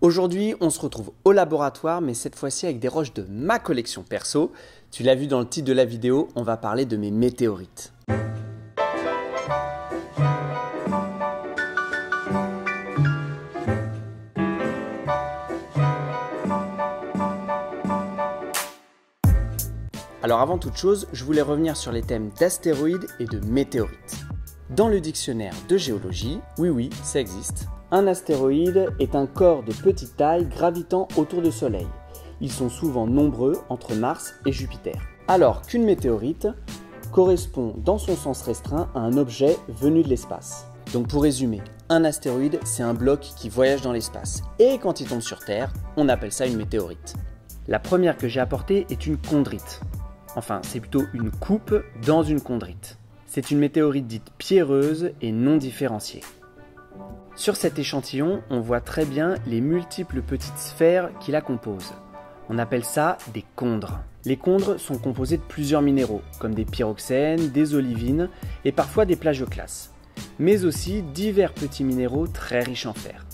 Aujourd'hui, on se retrouve au laboratoire, mais cette fois-ci avec des roches de ma collection perso. Tu l'as vu dans le titre de la vidéo, on va parler de mes météorites. Alors avant toute chose, je voulais revenir sur les thèmes d'astéroïdes et de météorites. Dans le dictionnaire de géologie, oui, ça existe. Un astéroïde est un corps de petite taille gravitant autour du Soleil. Ils sont souvent nombreux entre Mars et Jupiter. Alors qu'une météorite correspond dans son sens restreint à un objet venu de l'espace. Donc pour résumer, un astéroïde c'est un bloc qui voyage dans l'espace. Et quand il tombe sur Terre, on appelle ça une météorite. La première que j'ai apportée est une chondrite. Enfin, c'est plutôt une coupe dans une chondrite. C'est une météorite dite pierreuse et non différenciée. Sur cet échantillon, on voit très bien les multiples petites sphères qui la composent. On appelle ça des chondres. Les chondres sont composés de plusieurs minéraux, comme des pyroxènes, des olivines et parfois des plagioclases, mais aussi divers petits minéraux très riches en fer.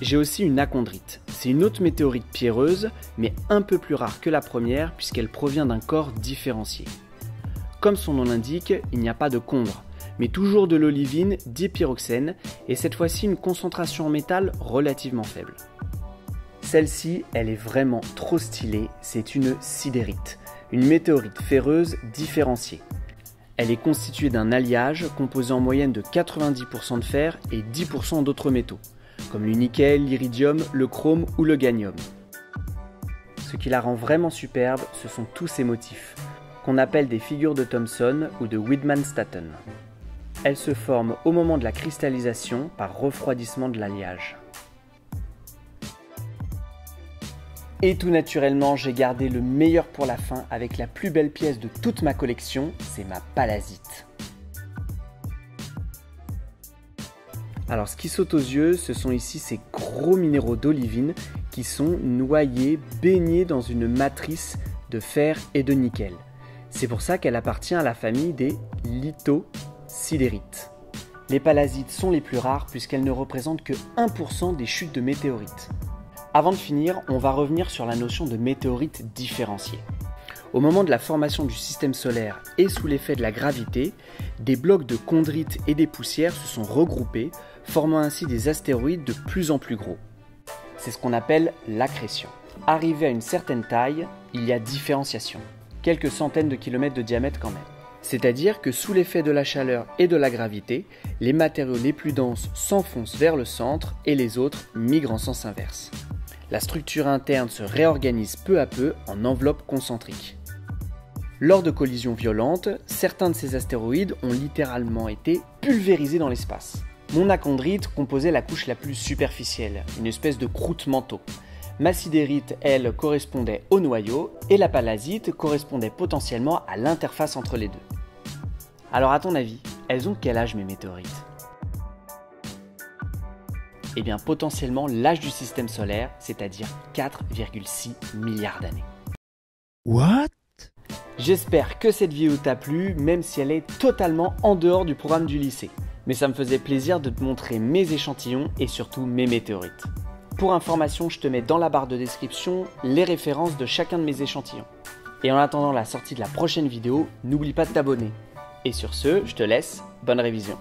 J'ai aussi une achondrite. C'est une autre météorite pierreuse, mais un peu plus rare que la première puisqu'elle provient d'un corps différencié. Comme son nom l'indique, il n'y a pas de chondre, mais toujours de l'olivine, des pyroxènes, et cette fois-ci une concentration en métal relativement faible. Celle-ci, elle est vraiment trop stylée, c'est une sidérite, une météorite ferreuse différenciée. Elle est constituée d'un alliage composé en moyenne de 90% de fer et 10% d'autres métaux, comme le nickel, l'iridium, le chrome ou le gallium. Ce qui la rend vraiment superbe, ce sont tous ces motifs, qu'on appelle des figures de Thomson ou de Widmanstatten. Elles se forment au moment de la cristallisation par refroidissement de l'alliage. Et tout naturellement, j'ai gardé le meilleur pour la fin avec la plus belle pièce de toute ma collection, c'est ma palasite. Alors ce qui saute aux yeux, ce sont ici ces gros minéraux d'olivine qui sont noyés, baignés dans une matrice de fer et de nickel. C'est pour ça qu'elle appartient à la famille des lithosidérites. Les palasites sont les plus rares puisqu'elles ne représentent que 1% des chutes de météorites. Avant de finir, on va revenir sur la notion de météorite différenciée. Au moment de la formation du système solaire et sous l'effet de la gravité, des blocs de chondrites et des poussières se sont regroupés, formant ainsi des astéroïdes de plus en plus gros. C'est ce qu'on appelle l'accrétion. Arrivé à une certaine taille, il y a différenciation. Quelques centaines de kilomètres de diamètre quand même. C'est-à-dire que sous l'effet de la chaleur et de la gravité, les matériaux les plus denses s'enfoncent vers le centre et les autres migrent en sens inverse. La structure interne se réorganise peu à peu en enveloppe concentrique. Lors de collisions violentes, certains de ces astéroïdes ont littéralement été pulvérisés dans l'espace. Mon achondrite composait la couche la plus superficielle, une espèce de croûte manteau. Ma sidérite, elle, correspondait au noyau et la palasite correspondait potentiellement à l'interface entre les deux. Alors à ton avis, elles ont quel âge mes météorites ? Eh bien potentiellement l'âge du système solaire, c'est-à-dire 4,6 milliards d'années. What ? J'espère que cette vidéo t'a plu, même si elle est totalement en dehors du programme du lycée. Mais ça me faisait plaisir de te montrer mes échantillons et surtout mes météorites. Pour information, je te mets dans la barre de description les références de chacun de mes échantillons. Et en attendant la sortie de la prochaine vidéo, n'oublie pas de t'abonner. Et sur ce, je te laisse, bonne révision.